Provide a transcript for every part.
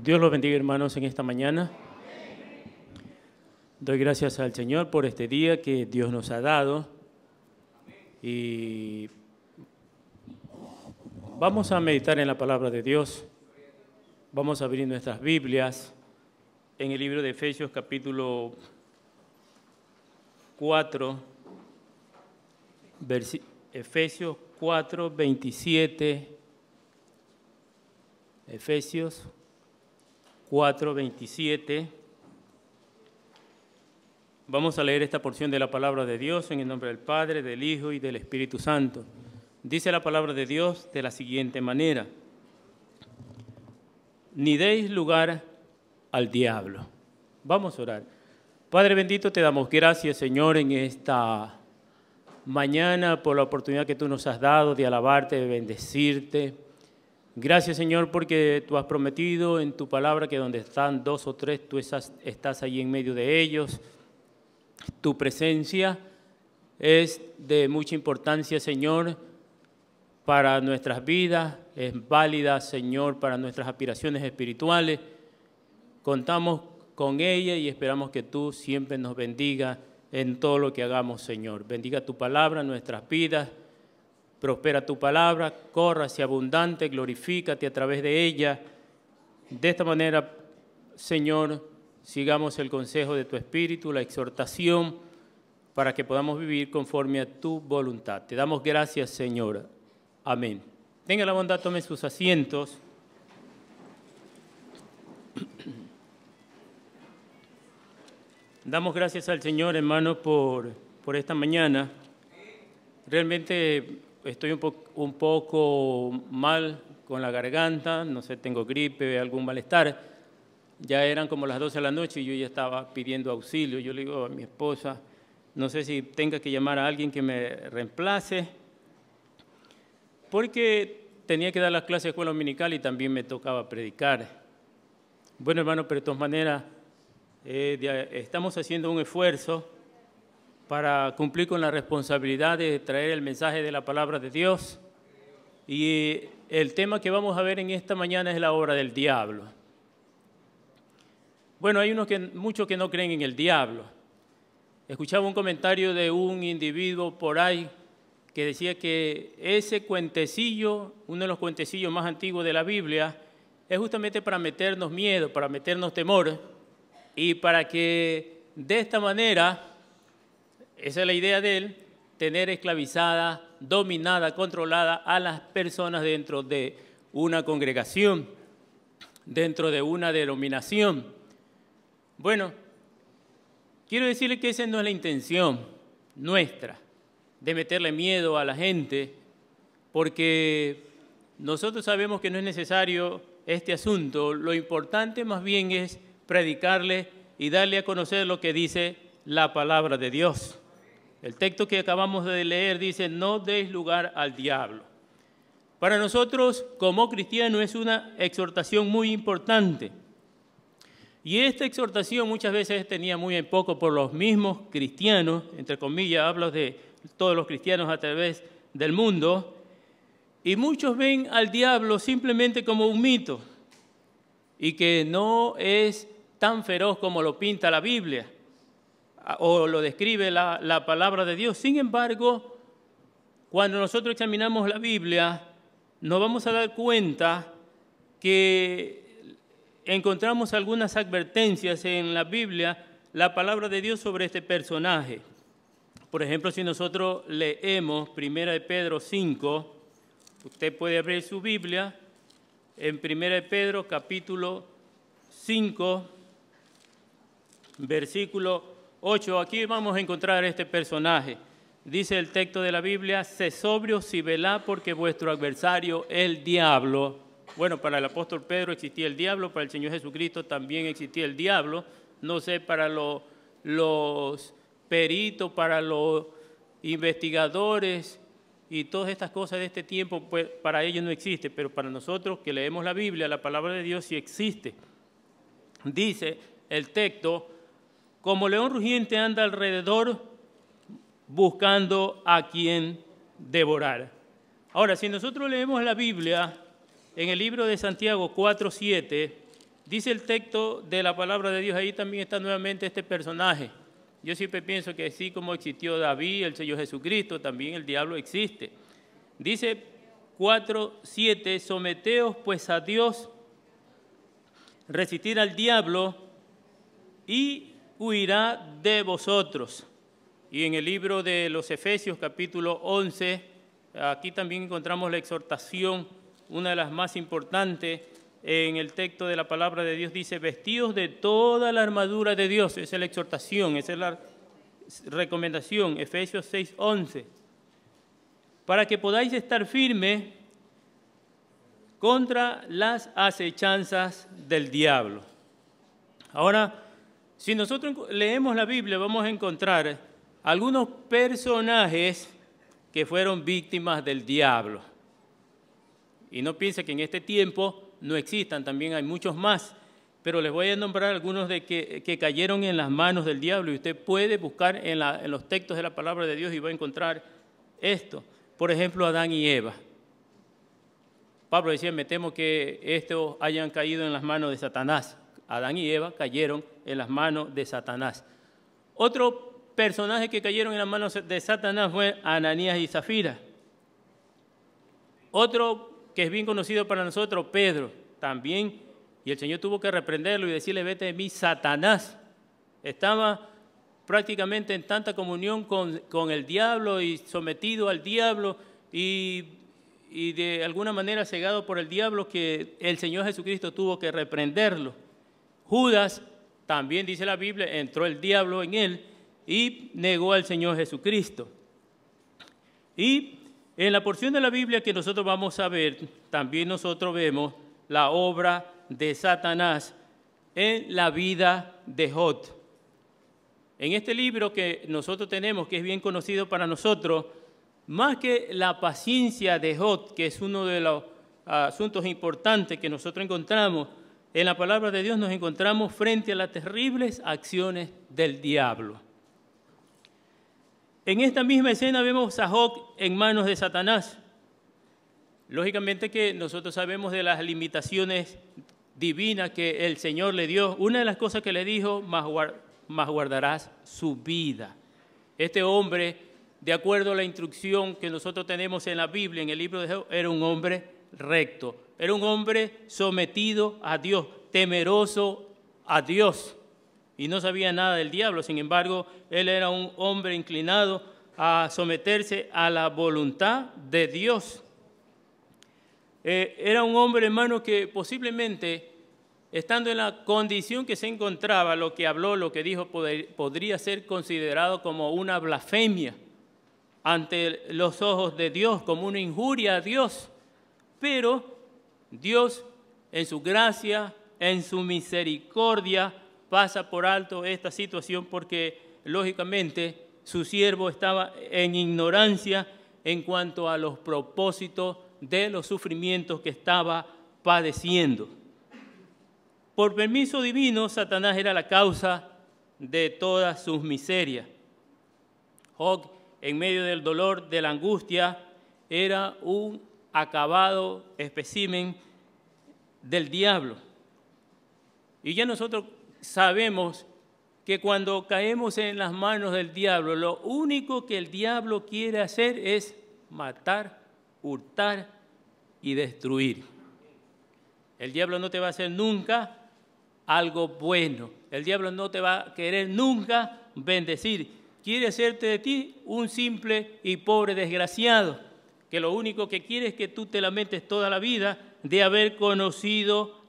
Dios los bendiga, hermanos, en esta mañana. Doy gracias al Señor por este día que Dios nos ha dado. Y vamos a meditar en la palabra de Dios. Vamos a abrir nuestras Biblias en el libro de Efesios, capítulo 4, Efesios 4, 27. Efesios 4, 27. Vamos a leer esta porción de la palabra de Dios en el nombre del Padre, del Hijo y del Espíritu Santo. Dice la palabra de Dios de la siguiente manera: ni deis lugar al diablo. Vamos a orar. Padre bendito, te damos gracias, Señor, en esta mañana por la oportunidad que tú nos has dado de alabarte, de bendecirte. Gracias, Señor, porque tú has prometido en tu palabra que donde están dos o tres, tú estás allí en medio de ellos. Tu presencia es de mucha importancia, Señor, para nuestras vidas, es válida, Señor, para nuestras aspiraciones espirituales. Contamos con ella y esperamos que tú siempre nos bendiga en todo lo que hagamos, Señor. Bendiga tu palabra en nuestras vidas. Prospera tu palabra, corra hacia abundante, glorifícate a través de ella. De esta manera, Señor, sigamos el consejo de tu Espíritu, la exhortación, para que podamos vivir conforme a tu voluntad. Te damos gracias, Señor. Amén. Tenga la bondad, tome sus asientos. Damos gracias al Señor, hermano, por esta mañana. Realmente estoy un poco mal con la garganta, no sé, tengo gripe, algún malestar. Ya eran como las 12 de la noche y yo ya estaba pidiendo auxilio. Yo le digo a mi esposa, no sé si tenga que llamar a alguien que me reemplace, porque tenía que dar las clases de escuela dominical y también me tocaba predicar. Bueno, hermano, pero de todas maneras estamos haciendo un esfuerzo para cumplir con la responsabilidad de traer el mensaje de la palabra de Dios. Y el tema que vamos a ver en esta mañana es la obra del diablo. Bueno, hay muchos que no creen en el diablo. Escuchaba un comentario de un individuo por ahí que decía que ese cuentecillo, uno de los cuentecillos más antiguos de la Biblia, es justamente para meternos miedo, para meternos temor, y para que de esta manera, esa es la idea de él, tener esclavizada, dominada, controlada a las personas dentro de una congregación, dentro de una denominación. Bueno, quiero decirle que esa no es la intención nuestra, de meterle miedo a la gente, porque nosotros sabemos que no es necesario este asunto. Lo importante más bien es predicarle y darle a conocer lo que dice la palabra de Dios. El texto que acabamos de leer dice: no deis lugar al diablo. Para nosotros, como cristianos, es una exhortación muy importante. Y esta exhortación muchas veces tenía muy en poco por los mismos cristianos, entre comillas, hablo de todos los cristianos a través del mundo, y muchos ven al diablo simplemente como un mito y que no es tan feroz como lo pinta la Biblia o lo describe la palabra de Dios. Sin embargo, cuando nosotros examinamos la Biblia, nos vamos a dar cuenta que encontramos algunas advertencias en la Biblia, la palabra de Dios, sobre este personaje. Por ejemplo, si nosotros leemos 1 de Pedro 5, usted puede abrir su Biblia en 1 de Pedro capítulo 5, versículo 8. Aquí vamos a encontrar este personaje. Dice el texto de la Biblia: sed sobrios y velad, porque vuestro adversario, el diablo. Bueno, para el apóstol Pedro existía el diablo, para el Señor Jesucristo también existía el diablo. No sé, para los peritos, para los investigadores y todas estas cosas de este tiempo, pues para ellos no existe, pero para nosotros que leemos la Biblia, la palabra de Dios sí existe. Dice el texto: como león rugiente anda alrededor buscando a quien devorar. Ahora, si nosotros leemos la Biblia en el libro de Santiago 4:7, Dice el texto de la palabra de Dios, ahí también está nuevamente este personaje. Yo siempre pienso que así como existió David, el Señor Jesucristo, también el diablo existe. Dice 4:7, someteos pues a Dios, resistir al diablo y huirá de vosotros. Y en el libro de los Efesios, capítulo 11, aquí también encontramos la exhortación, una de las más importantes en el texto de la palabra de Dios. Dice, vestidos de toda la armadura de Dios. Esa es la exhortación, esa es la recomendación, Efesios 6:11. Para que podáis estar firmes contra las acechanzas del diablo. Ahora, si nosotros leemos la Biblia, vamos a encontrar algunos personajes que fueron víctimas del diablo. Y no piense que en este tiempo no existan, también hay muchos más, pero les voy a nombrar algunos de que cayeron en las manos del diablo, y usted puede buscar en los textos de la palabra de Dios y va a encontrar esto. Por ejemplo, Adán y Eva. Pablo decía, me temo que estos hayan caído en las manos de Satanás. Adán y Eva cayeron en las manos de Satanás. Otro personaje que cayeron en las manos de Satanás fue Ananías y Zafira. Otro que es bien conocido para nosotros, Pedro, también, y el Señor tuvo que reprenderlo y decirle, vete de mí, Satanás. Estaba prácticamente en tanta comunión con el diablo y sometido al diablo y de alguna manera cegado por el diablo, que el Señor Jesucristo tuvo que reprenderlo. Judas, también dice la Biblia, entró el diablo en él y negó al Señor Jesucristo. Y en la porción de la Biblia que nosotros vamos a ver, también nosotros vemos la obra de Satanás en la vida de Job. En este libro que nosotros tenemos, que es bien conocido para nosotros, más que la paciencia de Job, que es uno de los asuntos importantes que nosotros encontramos, en la palabra de Dios nos encontramos frente a las terribles acciones del diablo. En esta misma escena vemos a Job en manos de Satanás. Lógicamente que nosotros sabemos de las limitaciones divinas que el Señor le dio. Una de las cosas que le dijo, más guardarás su vida. Este hombre, de acuerdo a la instrucción que nosotros tenemos en la Biblia, en el libro de Job, era un hombre recto. Era un hombre sometido a Dios, temeroso a Dios. Y no sabía nada del diablo. Sin embargo, él era un hombre inclinado a someterse a la voluntad de Dios. Era un hombre, hermano, que posiblemente, estando en la condición que se encontraba, lo que habló, lo que dijo, podría ser considerado como una blasfemia ante los ojos de Dios, como una injuria a Dios. Pero Dios, en su gracia, en su misericordia, pasa por alto esta situación porque, lógicamente, su siervo estaba en ignorancia en cuanto a los propósitos de los sufrimientos que estaba padeciendo. Por permiso divino, Satanás era la causa de todas sus miserias. Job, en medio del dolor, de la angustia, era un acabado espécimen del diablo. Y ya nosotros sabemos que cuando caemos en las manos del diablo, lo único que el diablo quiere hacer es matar, hurtar y destruir. El diablo no te va a hacer nunca algo bueno. El diablo no te va a querer nunca bendecir. Quiere hacerte de ti un simple y pobre desgraciado, que lo único que quiere es que tú te lamentes toda la vida de haber conocido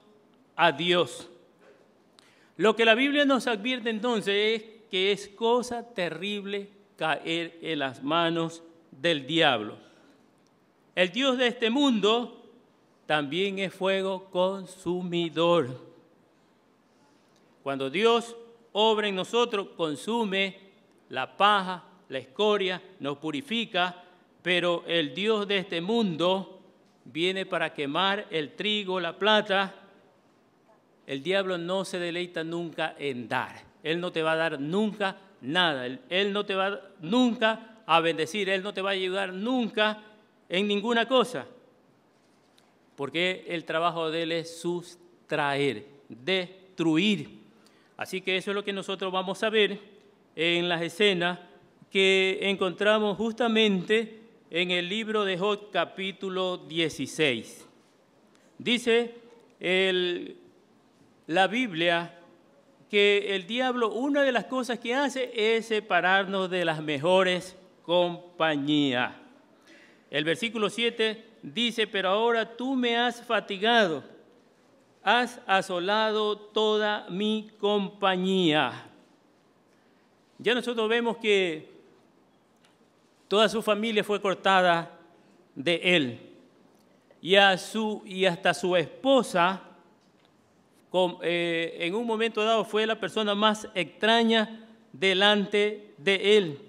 a Dios. Lo que la Biblia nos advierte entonces es que es cosa terrible caer en las manos del diablo. El Dios de este mundo también es fuego consumidor. Cuando Dios obra en nosotros, consume la paja, la escoria, nos purifica, pero el Dios de este mundo viene para quemar el trigo, la plata. El diablo no se deleita nunca en dar. Él no te va a dar nunca nada. Él no te va nunca a bendecir. Él no te va a ayudar nunca en ninguna cosa. Porque el trabajo de él es sustraer. destruir. Así que eso es lo que nosotros vamos a ver en las escenas que encontramos justamente en el libro de Job, capítulo 16. Dice la Biblia que el diablo, una de las cosas que hace es separarnos de las mejores compañías. El versículo 7 dice, pero ahora tú me has fatigado, has asolado toda mi compañía. Ya nosotros vemos que toda su familia fue cortada de él y hasta su esposa en un momento dado fue la persona más extraña delante de él.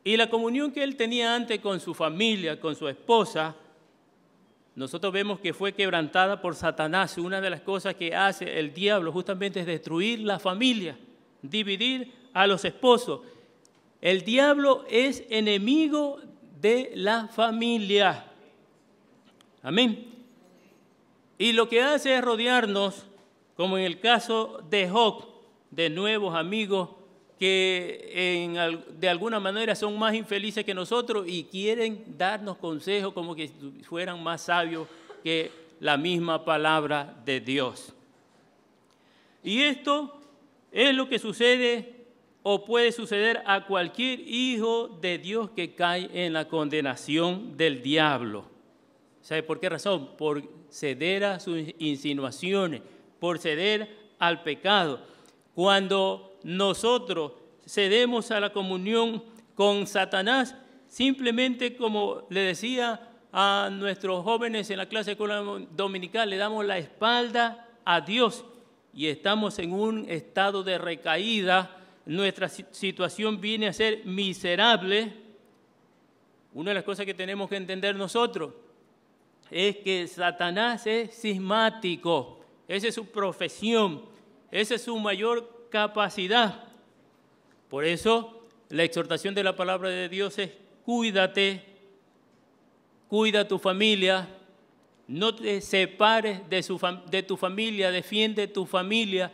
Y la comunión que él tenía antes con su familia, con su esposa, nosotros vemos que fue quebrantada por Satanás. Una de las cosas que hace el diablo justamente es destruir la familia, dividir a los esposos. El diablo es enemigo de la familia. Amén. Y lo que hace es rodearnos, como en el caso de Job, de nuevos amigos que de alguna manera son más infelices que nosotros y quieren darnos consejos como que fueran más sabios que la misma palabra de Dios. Y esto es lo que sucede o puede suceder a cualquier hijo de Dios que cae en la condenación del diablo. ¿Sabe por qué razón? Por ceder a sus insinuaciones, por ceder al pecado. Cuando nosotros cedemos a la comunión con Satanás, simplemente como le decía a nuestros jóvenes en la clase de escuela dominical, le damos la espalda a Dios y estamos en un estado de recaída. Nuestra situación viene a ser miserable. Una de las cosas que tenemos que entender nosotros es que Satanás es cismático, esa es su profesión, esa es su mayor capacidad. Por eso la exhortación de la palabra de Dios es cuídate, cuida tu familia, no te separes de tu familia, defiende tu familia.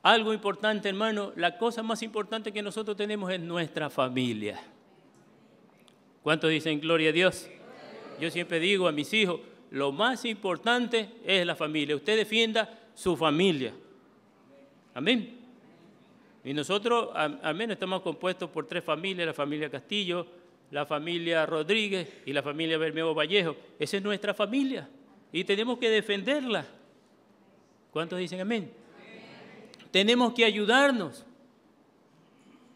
Algo importante, hermano, la cosa más importante que nosotros tenemos es nuestra familia. ¿Cuántos dicen gloria a Dios? Yo siempre digo a mis hijos, lo más importante es la familia. Usted defienda su familia. Amén. Y nosotros, al menos, estamos compuestos por 3 familias, la familia Castillo, la familia Rodríguez y la familia Bermeo Vallejo. Esa es nuestra familia y tenemos que defenderla. ¿Cuántos dicen amén? Tenemos que ayudarnos.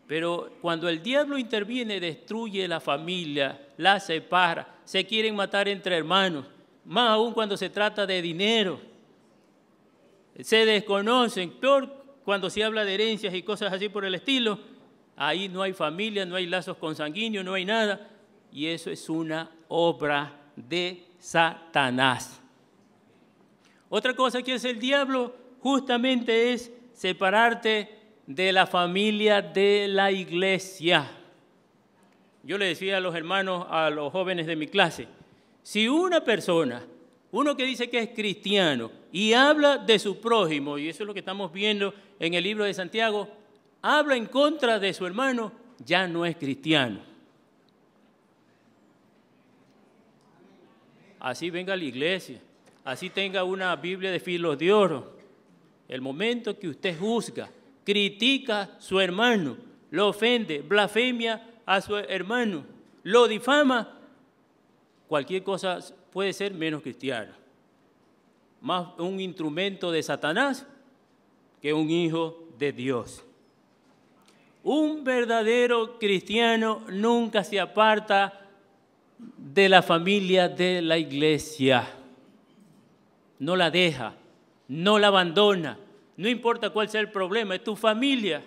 Pero cuando el diablo interviene, destruye la familia, la separa, se quieren matar entre hermanos, más aún cuando se trata de dinero. Se desconocen, peor cuando se habla de herencias y cosas así por el estilo. Ahí no hay familia, no hay lazos consanguíneos, no hay nada. Y eso es una obra de Satanás. Otra cosa que hace el diablo justamente es separarte de la familia de la iglesia. Yo le decía a los hermanos, a los jóvenes de mi clase, si una persona, uno que dice que es cristiano y habla de su prójimo, y eso es lo que estamos viendo en el libro de Santiago, habla en contra de su hermano, ya no es cristiano. Así venga a la iglesia, así tenga una Biblia de filos de oro. El momento que usted juzga, critica a su hermano, lo ofende, blasfemia a su hermano, lo difama, cualquier cosa puede ser menos cristiano. Más un instrumento de Satanás que un hijo de Dios. Un verdadero cristiano nunca se aparta de la familia de la iglesia. No la deja, no la abandona. No importa cuál sea el problema, es tu familia,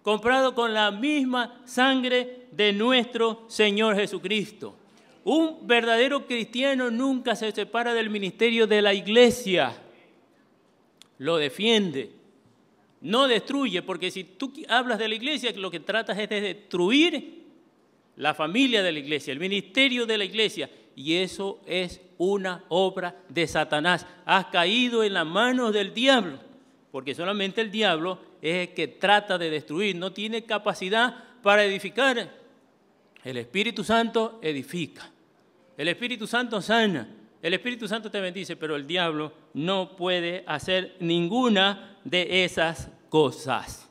comprado con la misma sangre de nuestro Señor Jesucristo. Un verdadero cristiano nunca se separa del ministerio de la iglesia. Lo defiende, no destruye, porque si tú hablas de la iglesia, lo que tratas es de destruir la familia de la iglesia, el ministerio de la iglesia. y eso es una obra de Satanás. Has caído en las manos del diablo, porque solamente el diablo es el que trata de destruir, no tiene capacidad para edificar. El Espíritu Santo edifica, el Espíritu Santo sana, el Espíritu Santo te bendice, pero el diablo no puede hacer ninguna de esas cosas.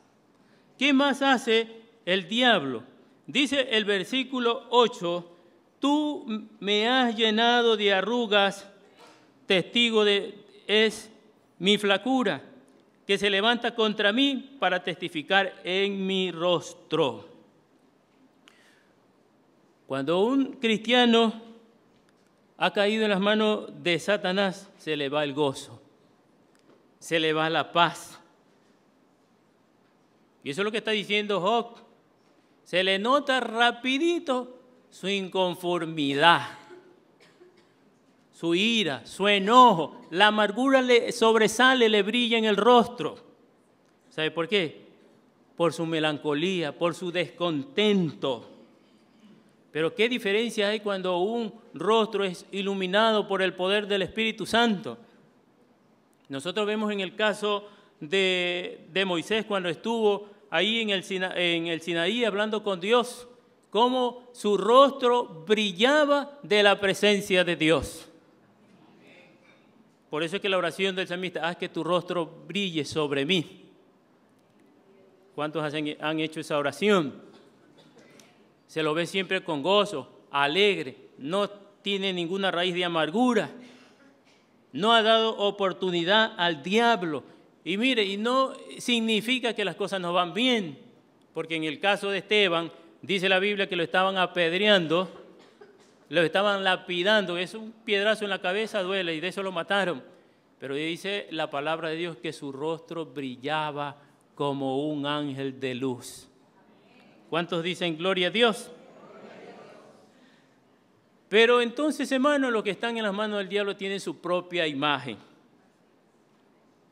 ¿Qué más hace el diablo? Dice el versículo 8, tú me has llenado de arrugas, testigo es mi flacura, que se levanta contra mí para testificar en mi rostro. Cuando un cristiano ha caído en las manos de Satanás, se le va el gozo, se le va la paz. Y eso es lo que está diciendo Job. Se le nota rapidito su inconformidad, su ira, su enojo, la amargura le sobresale, le brilla en el rostro. ¿Sabe por qué? Por su melancolía, por su descontento. Pero ¿qué diferencia hay cuando un rostro es iluminado por el poder del Espíritu Santo? Nosotros vemos en el caso de Moisés cuando estuvo ahí en el Sinaí hablando con Dios, cómo su rostro brillaba de la presencia de Dios. Por eso es que la oración del salmista, haz que tu rostro brille sobre mí. ¿Cuántos han hecho esa oración? Se lo ve siempre con gozo, alegre, no tiene ninguna raíz de amargura, no ha dado oportunidad al diablo. Y mire, y no significa que las cosas no van bien, porque en el caso de Esteban, dice la Biblia que lo estaban apedreando, lo estaban lapidando, es un piedrazo en la cabeza, duele, y de eso lo mataron. Pero dice la palabra de Dios que su rostro brillaba como un ángel de luz. ¿Cuántos dicen gloria a Dios? Pero entonces, hermanos, los que están en las manos del diablo tienen su propia imagen.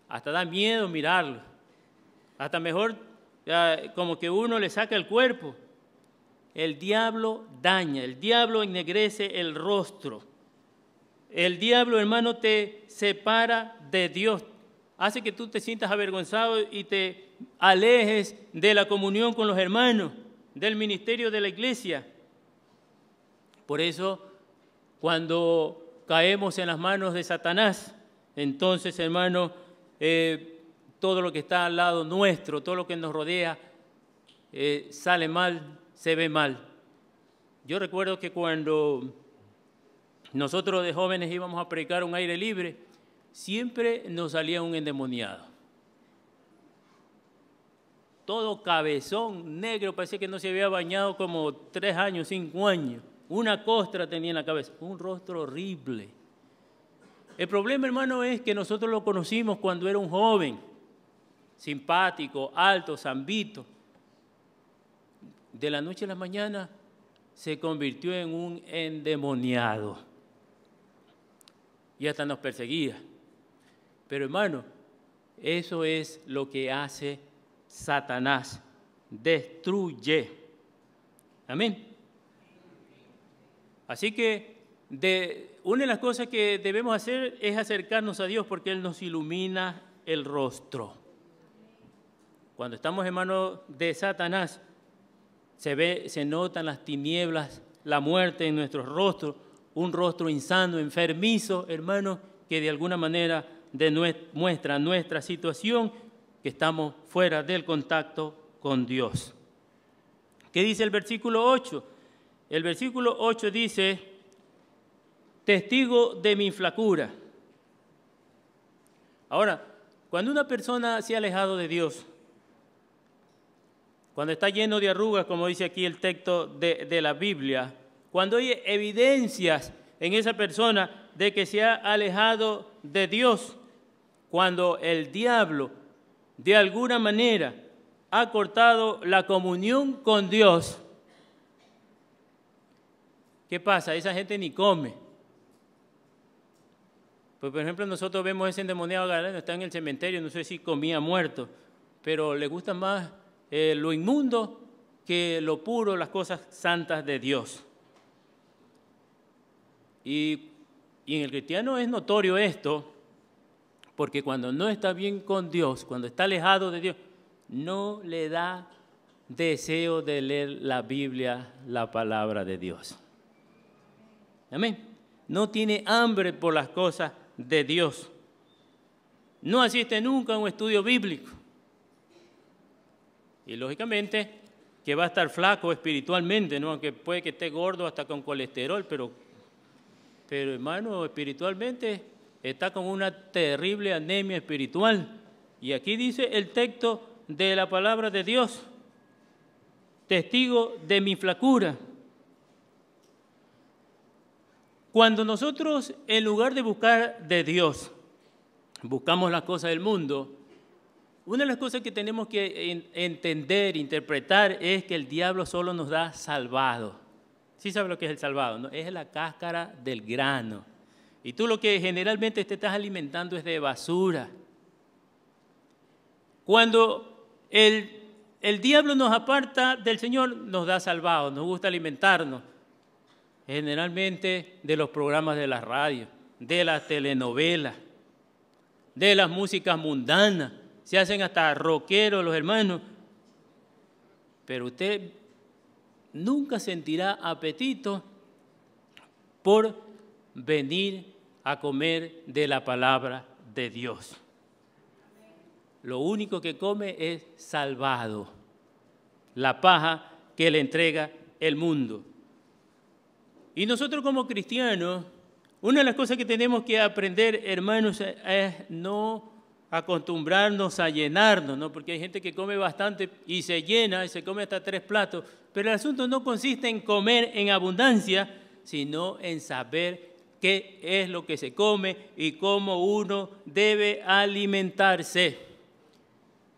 Hasta da miedo mirarlo. Hasta mejor como que uno le saca el cuerpo. El diablo daña, el diablo ennegrece el rostro. El diablo, hermano, te separa de Dios. Hace que tú te sientas avergonzado y te alejes de la comunión con los hermanos, del ministerio de la iglesia. Por eso, cuando caemos en las manos de Satanás, entonces, hermano, todo lo que está al lado nuestro, todo lo que nos rodea, sale mal, se ve mal. Yo recuerdo que cuando nosotros de jóvenes íbamos a predicar un aire libre, siempre nos salía un endemoniado. Todo cabezón, negro, parecía que no se había bañado como 3 años, 5 años. Una costra tenía en la cabeza, un rostro horrible. El problema, hermano, es que nosotros lo conocimos cuando era un joven, simpático, alto, zambito. De la noche a la mañana se convirtió en un endemoniado. Y hasta nos perseguía. Pero, hermano, eso es lo que hace Satanás. Destruye. Amén. Así que una de las cosas que debemos hacer es acercarnos a Dios porque Él nos ilumina el rostro. Cuando estamos en manos de Satanás, se notan las tinieblas, la muerte en nuestros rostros, un rostro insano, enfermizo, hermano, que de alguna manera muestra nuestra situación, que estamos fuera del contacto con Dios. ¿Qué dice el versículo 8? El versículo 8 dice, testigo de mi flacura. Ahora, cuando una persona se ha alejado de Dios, cuando está lleno de arrugas, como dice aquí el texto de la Biblia, cuando hay evidencias en esa persona de que se ha alejado de Dios, cuando el diablo de alguna manera ha cortado la comunión con Dios, ¿qué pasa? Esa gente ni come. Pues, por ejemplo, nosotros vemos ese endemoniado galeno, está en el cementerio, no sé si comía muerto, pero le gusta más lo inmundo que lo puro, las cosas santas de Dios. Y en el cristiano es notorio esto, porque cuando no está bien con Dios, cuando está alejado de Dios, no le da deseo de leer la Biblia, la palabra de Dios. Amén. No tiene hambre por las cosas de Dios. No asiste nunca a un estudio bíblico. Y lógicamente que va a estar flaco espiritualmente, ¿no? Aunque puede que esté gordo hasta con colesterol, pero hermano, espiritualmente está con una terrible anemia espiritual. Y aquí dice el texto de la palabra de Dios, testigo de mi flacura. Cuando nosotros, en lugar de buscar de Dios, buscamos las cosas del mundo, una de las cosas que tenemos que entender, interpretar, es que el diablo solo nos da salvado. ¿Sí sabe lo que es el salvado, no? Es la cáscara del grano. Y tú lo que generalmente te estás alimentando es de basura. Cuando el diablo nos aparta del Señor, nos da salvado, nos gusta alimentarnos. Generalmente de los programas de la radio, de las telenovelas, de las músicas mundanas. Se hacen hasta rockeros los hermanos. Pero usted nunca sentirá apetito por venir a comer de la palabra de Dios. Lo único que come es salvado, la paja que le entrega el mundo. Y nosotros como cristianos, una de las cosas que tenemos que aprender, hermanos, es no acostumbrarnos a llenarnos, ¿no? Porque hay gente que come bastante y se llena y se come hasta 3 platos, pero el asunto no consiste en comer en abundancia, sino en saber qué es lo que se come y cómo uno debe alimentarse.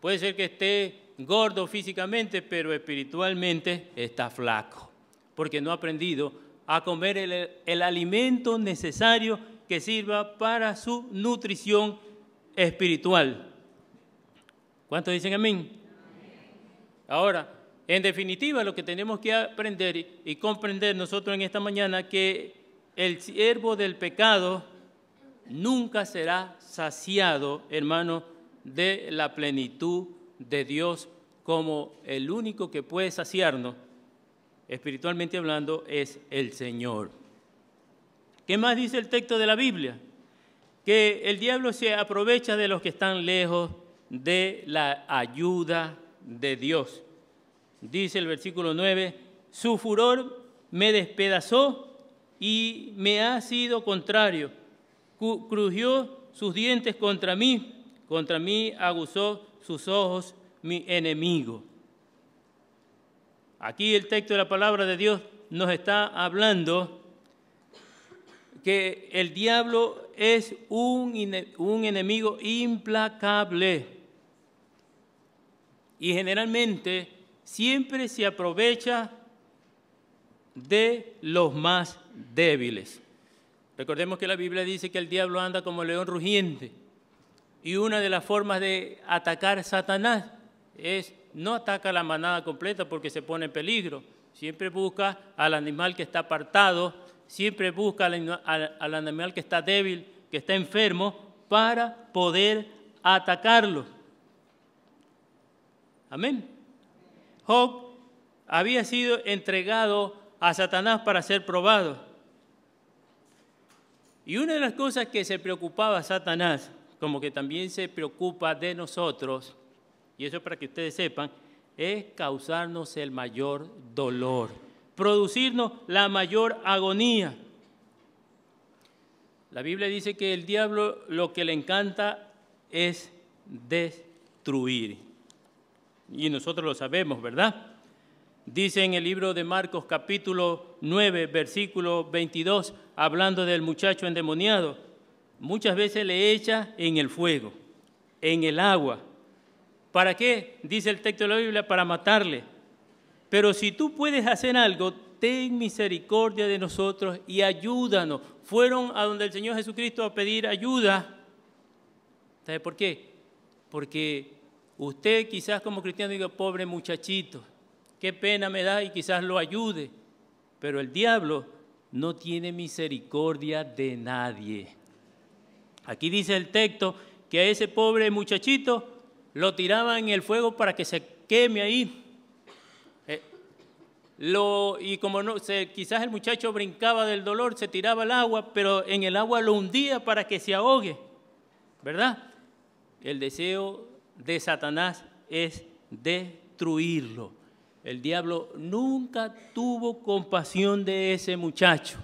Puede ser que esté gordo físicamente, pero espiritualmente está flaco, porque no ha aprendido a comer el alimento necesario que sirva para su nutrición espiritual. ¿Cuántos dicen amén? Ahora, en definitiva, lo que tenemos que aprender y comprender nosotros en esta mañana, que el siervo del pecado nunca será saciado, hermano, de la plenitud de Dios, como el único que puede saciarnos, espiritualmente hablando, es el Señor. ¿Qué más dice el texto de la Biblia? Que el diablo se aprovecha de los que están lejos de la ayuda de Dios. Dice el versículo 9, su furor me despedazó y me ha sido contrario. Crujió sus dientes contra mí aguzó sus ojos mi enemigo. Aquí el texto de la palabra de Dios nos está hablando que el diablo es un enemigo implacable y generalmente siempre se aprovecha de los más débiles. Recordemos que la Biblia dice que el diablo anda como león rugiente, y una de las formas de atacar a Satanás es no ataca a la manada completa porque se pone en peligro, siempre busca al animal que está apartado, siempre busca al animal que está débil, que está enfermo, para poder atacarlo. Amén. Job había sido entregado a Satanás para ser probado. Y una de las cosas que se preocupaba a Satanás, como que también se preocupa de nosotros, y eso para que ustedes sepan, es causarnos el mayor dolor, producirnos la mayor agonía. La Biblia dice que el diablo lo que le encanta es destruir. Y nosotros lo sabemos, ¿verdad? Dice en el libro de Marcos capítulo 9, versículo 22, hablando del muchacho endemoniado, muchas veces le echa en el fuego, en el agua. ¿Para qué? Dice el texto de la Biblia, para matarle. Pero si tú puedes hacer algo, ten misericordia de nosotros y ayúdanos. Fueron a donde el Señor Jesucristo a pedir ayuda. ¿Sabe por qué? Porque usted quizás como cristiano diga, pobre muchachito, qué pena me da, y quizás lo ayude. Pero el diablo no tiene misericordia de nadie. Aquí dice el texto que a ese pobre muchachito lo tiraban en el fuego para que se queme ahí. Y como quizás el muchacho brincaba del dolor, se tiraba al agua, pero en el agua lo hundía para que se ahogue, ¿verdad? El deseo de Satanás es destruirlo. El diablo nunca tuvo compasión de ese muchacho.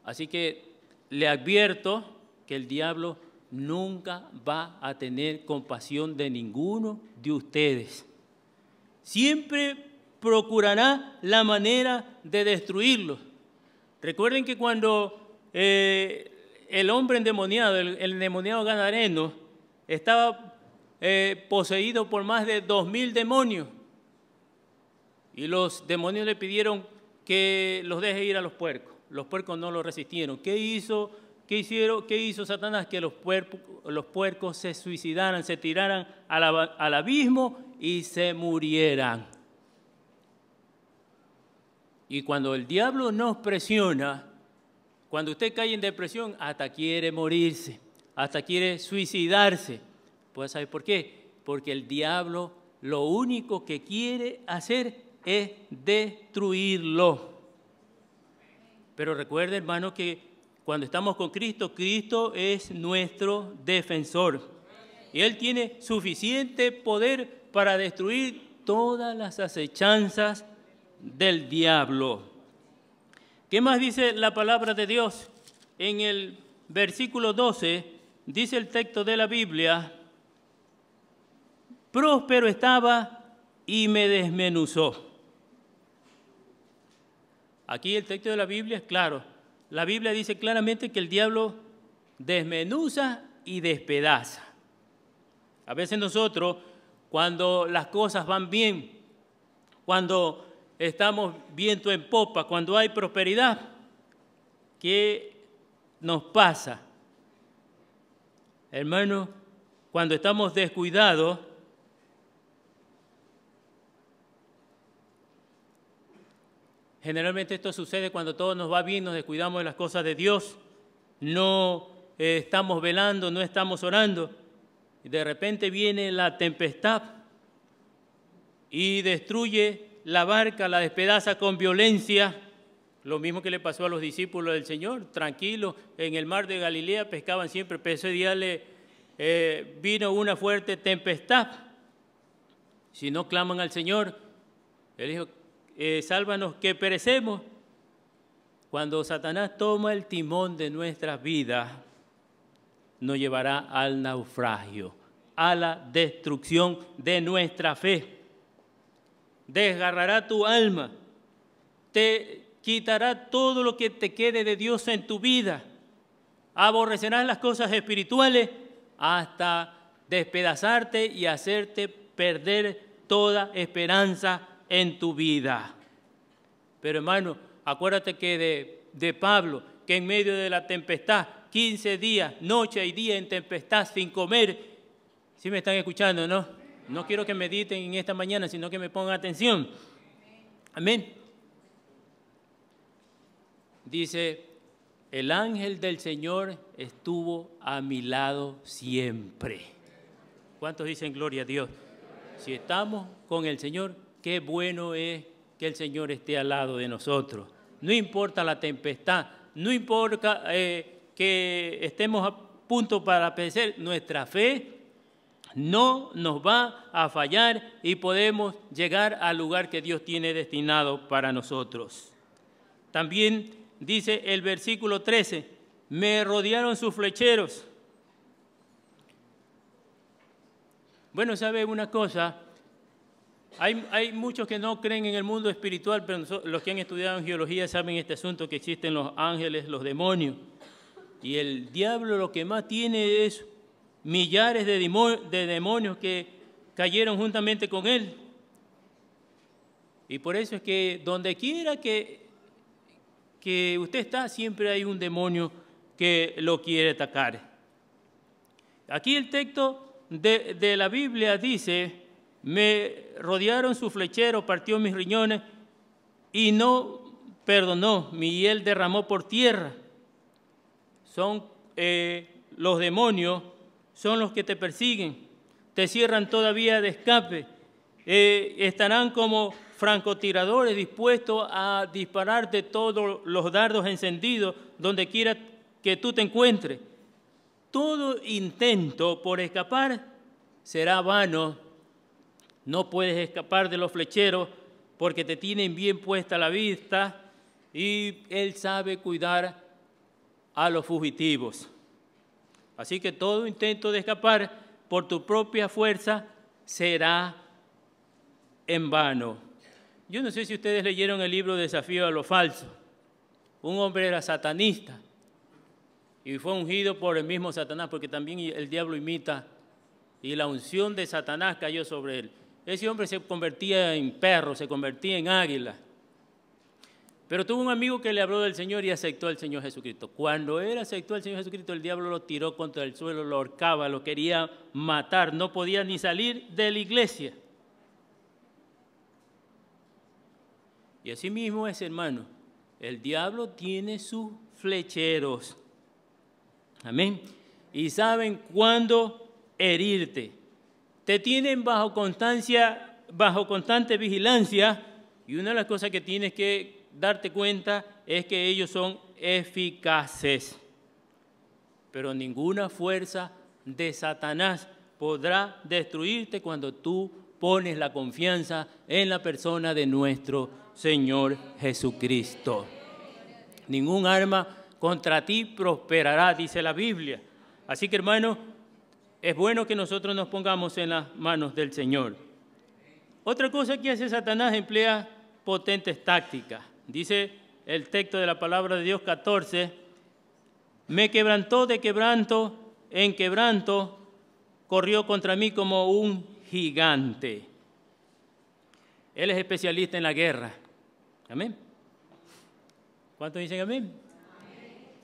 Así que le advierto que el diablo nunca va a tener compasión de ninguno de ustedes. Siempre procurará la manera de destruirlos. Recuerden que cuando el hombre endemoniado, el endemoniado gadareno, estaba poseído por más de 2000 demonios. Y los demonios le pidieron que los deje ir a los puercos. Los puercos no lo resistieron. ¿Qué hizo Satanás? Que los puercos se suicidaran, se tiraran al abismo y se murieran. Y cuando el diablo nos presiona, cuando usted cae en depresión, hasta quiere morirse, hasta quiere suicidarse. ¿Puede saber por qué? Porque el diablo lo único que quiere hacer es destruirlo. Pero recuerde, hermano, que cuando estamos con Cristo, Cristo es nuestro defensor. Y Él tiene suficiente poder para destruir todas las acechanzas del diablo. ¿Qué más dice la palabra de Dios? En el versículo 12, dice el texto de la Biblia: próspero estaba y me desmenuzó. Aquí el texto de la Biblia es claro. La Biblia dice claramente que el diablo desmenuza y despedaza. A veces nosotros, cuando las cosas van bien, cuando estamos viento en popa, cuando hay prosperidad, ¿qué nos pasa? Hermano, cuando estamos descuidados, generalmente esto sucede cuando todo nos va bien, nos descuidamos de las cosas de Dios, no estamos velando, no estamos orando, y de repente viene la tempestad y destruye la barca, la despedaza con violencia. Lo mismo que le pasó a los discípulos del Señor, tranquilos, en el mar de Galilea pescaban siempre, pero ese día vino una fuerte tempestad. Si no claman al Señor, Él dijo: sálvanos que perecemos. Cuando Satanás toma el timón de nuestras vidas, nos llevará al naufragio, a la destrucción de nuestra fe. Desgarrará tu alma, te quitará todo lo que te quede de Dios en tu vida. Aborrecerás las cosas espirituales hasta despedazarte y hacerte perder toda esperanza en tu vida. Pero hermano, acuérdate que de Pablo, que en medio de la tempestad, 15 días, noche y día en tempestad sin comer. ¿Sí me están escuchando, no? No quiero que mediten en esta mañana, sino que me pongan atención. Amén. Dice: el ángel del Señor estuvo a mi lado siempre. ¿Cuántos dicen gloria a Dios? Si estamos con el Señor, qué bueno es que el Señor esté al lado de nosotros. No importa la tempestad, no importa que estemos a punto para perecer, nuestra fe no nos va a fallar y podemos llegar al lugar que Dios tiene destinado para nosotros. También dice el versículo 13, me rodearon sus flecheros. Bueno, ¿sabe una cosa? Hay muchos que no creen en el mundo espiritual, pero los que han estudiado en geología saben este asunto, que existen los ángeles, los demonios. Y el diablo lo que más tiene es millares de demonios que cayeron juntamente con él. Y por eso es que donde quiera que usted está, siempre hay un demonio que lo quiere atacar. Aquí el texto de la Biblia dice: me rodearon sus flecheros, partió mis riñones. y no perdonó, y él derramó por tierra. Son los demonios, son los que te persiguen, te cierran todavía de escape, estarán como francotiradores dispuestos a dispararte todos los dardos encendidos donde quiera que tú te encuentres. Todo intento por escapar será vano. No puedes escapar de los flecheros porque te tienen bien puesta la vista y Él sabe cuidar a los fugitivos. Así que todo intento de escapar por tu propia fuerza será en vano. Yo no sé si ustedes leyeron el libro Desafío a lo Falso. Un hombre era satanista y fue ungido por el mismo Satanás, porque también el diablo imita, y la unción de Satanás cayó sobre él. Ese hombre se convertía en perro, se convertía en águila. Pero tuvo un amigo que le habló del Señor y aceptó al Señor Jesucristo. Cuando él aceptó al Señor Jesucristo, el diablo lo tiró contra el suelo, lo ahorcaba, lo quería matar, no podía ni salir de la iglesia. Y así mismo es, hermano, el diablo tiene sus flecheros. Amén. Y saben cuándo herirte. Te tienen bajo constante vigilancia, y una de las cosas que tienes que darte cuenta es que ellos son eficaces. Pero ninguna fuerza de Satanás podrá destruirte cuando tú pones la confianza en la persona de nuestro Señor Jesucristo. Ningún arma contra ti prosperará, dice la Biblia. Así que, hermano, es bueno que nosotros nos pongamos en las manos del Señor. Otra cosa que hace Satanás, emplea potentes tácticas. Dice el texto de la palabra de Dios 14, me quebrantó de quebranto en quebranto, corrió contra mí como un gigante. Él es especialista en la guerra. Amén. ¿Cuántos dicen amén?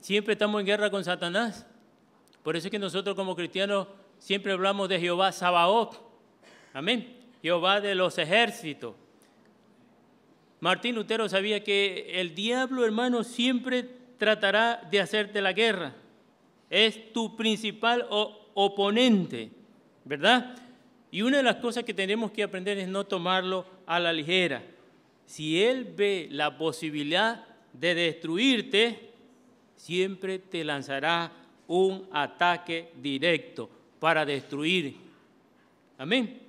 Siempre estamos en guerra con Satanás. Por eso es que nosotros como cristianos siempre hablamos de Jehová Sabaoth. Amén. Jehová de los ejércitos. Martín Lutero sabía que el diablo, hermano, siempre tratará de hacerte la guerra. Es tu principal oponente, ¿verdad? Y una de las cosas que tenemos que aprender es no tomarlo a la ligera. Si él ve la posibilidad de destruirte, siempre te lanzará un ataque directo para destruir. Amén.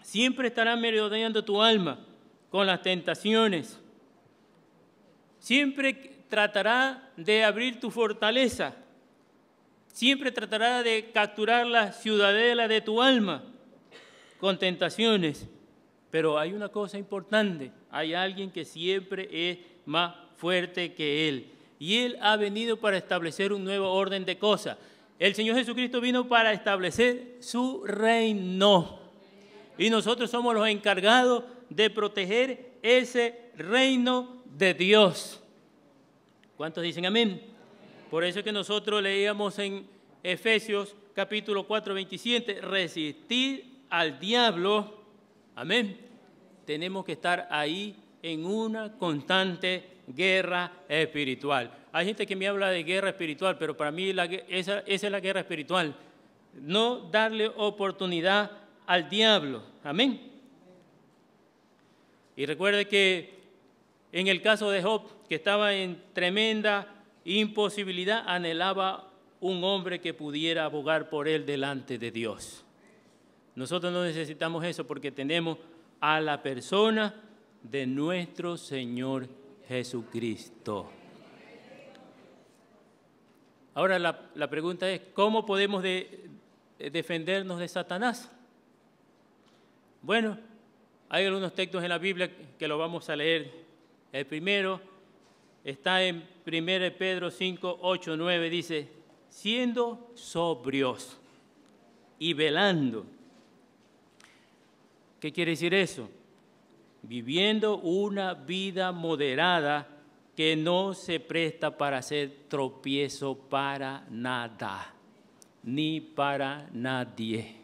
Siempre estará merodeando tu alma con las tentaciones. Siempre tratará de abrir tu fortaleza. Siempre tratará de capturar la ciudadela de tu alma con tentaciones. Pero hay una cosa importante. Hay alguien que siempre es más fuerte que él. Y él ha venido para establecer un nuevo orden de cosas. El Señor Jesucristo vino para establecer su reino. Y nosotros somos los encargados de proteger ese reino de Dios. ¿Cuántos dicen amén? Por eso es que nosotros leíamos en Efesios capítulo 4, 27, resistir al diablo. Amén. Tenemos que estar ahí en una constante guerra espiritual. Hay gente que me habla de guerra espiritual, pero para mí esa es la guerra espiritual. No darle oportunidad al diablo. Amén. Y recuerde que en el caso de Job, que estaba en tremenda imposibilidad, anhelaba un hombre que pudiera abogar por él delante de Dios. Nosotros no necesitamos eso porque tenemos a la persona de nuestro Señor Jesucristo. Ahora la pregunta es, ¿cómo podemos defendernos de Satanás? Bueno, hay algunos textos en la Biblia que lo vamos a leer. El primero está en 1 Pedro 5, 8, 9, dice, siendo sobrios y velando. ¿Qué quiere decir eso? Viviendo una vida moderada que no se presta para hacer tropiezo para nada, ni para nadie.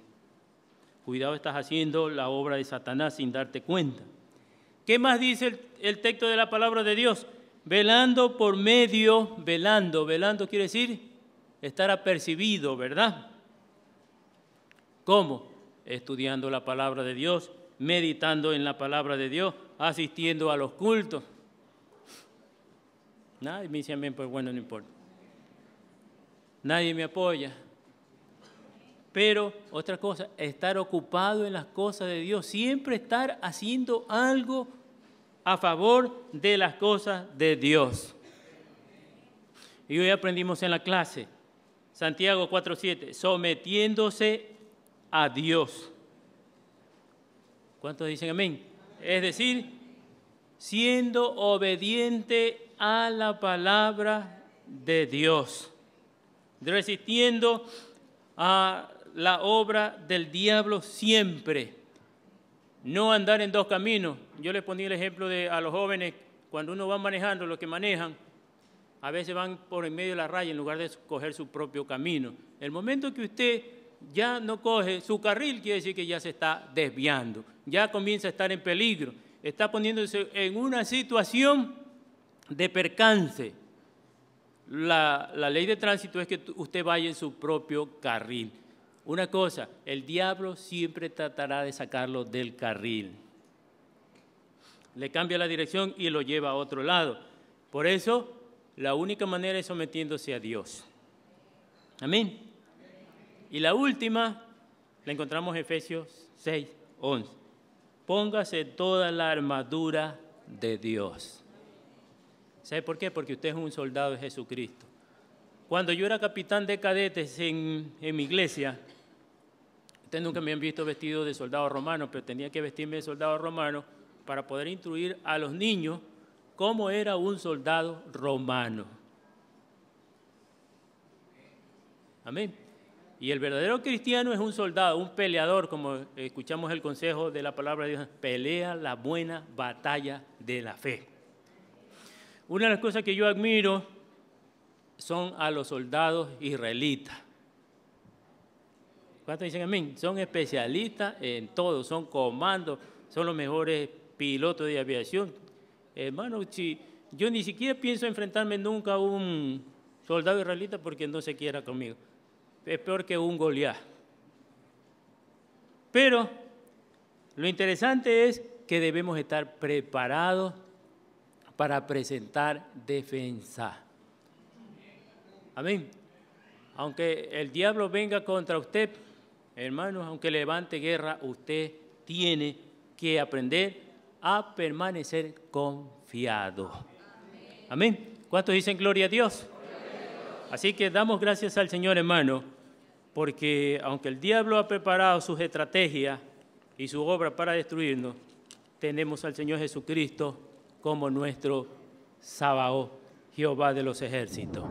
Cuidado, estás haciendo la obra de Satanás sin darte cuenta. ¿Qué más dice el texto de la palabra de Dios? Velando por medio, velando quiere decir estar apercibido, ¿verdad? ¿Cómo? Estudiando la palabra de Dios, meditando en la palabra de Dios, asistiendo a los cultos. Nadie me dice amén, pues bueno, no importa. Nadie me apoya. Pero otra cosa, estar ocupado en las cosas de Dios, siempre estar haciendo algo a favor de las cosas de Dios. Y hoy aprendimos en la clase, Santiago 4:7, sometiéndose a Dios. ¿Cuántos dicen amén? Es decir, siendo obediente a la palabra de Dios, resistiendo a la obra del diablo siempre. No andar en dos caminos. Yo les ponía el ejemplo a los jóvenes, cuando uno va manejando, los que manejan, a veces van por en medio de la raya en lugar de coger su propio camino. El momento que usted ya no coge su carril, quiere decir que ya se está desviando, ya comienza a estar en peligro, está poniéndose en una situación de percance. La ley de tránsito es que usted vaya en su propio carril. Una cosa, el diablo siempre tratará de sacarlo del carril. Le cambia la dirección y lo lleva a otro lado. Por eso, la única manera es sometiéndose a Dios. Amén. Y la última, la encontramos en Efesios 6:11. Póngase toda la armadura de Dios. ¿Sabe por qué? Porque usted es un soldado de Jesucristo. Cuando yo era capitán de cadetes en mi iglesia, ustedes nunca me han visto vestido de soldado romano, pero tenía que vestirme de soldado romano para poder instruir a los niños cómo era un soldado romano. Amén. Y el verdadero cristiano es un soldado, un peleador, como escuchamos el consejo de la palabra de Dios, pelea la buena batalla de la fe. Una de las cosas que yo admiro son a los soldados israelitas. ¿Cuántos dicen amén? Son especialistas en todo, son comandos, son los mejores pilotos de aviación. Hermano, yo ni siquiera pienso enfrentarme nunca a un soldado israelita porque no se quiera conmigo. Es peor que un Goliat. Pero lo interesante es que debemos estar preparados para presentar defensa. Amén. Aunque el diablo venga contra usted, hermanos, aunque levante guerra, usted tiene que aprender a permanecer confiado. Amén. ¿Cuántos dicen gloria a Dios? Así que damos gracias al Señor, hermano, porque aunque el diablo ha preparado sus estrategias y su obra para destruirnos, tenemos al Señor Jesucristo como nuestro Sabaoth, Jehová de los ejércitos.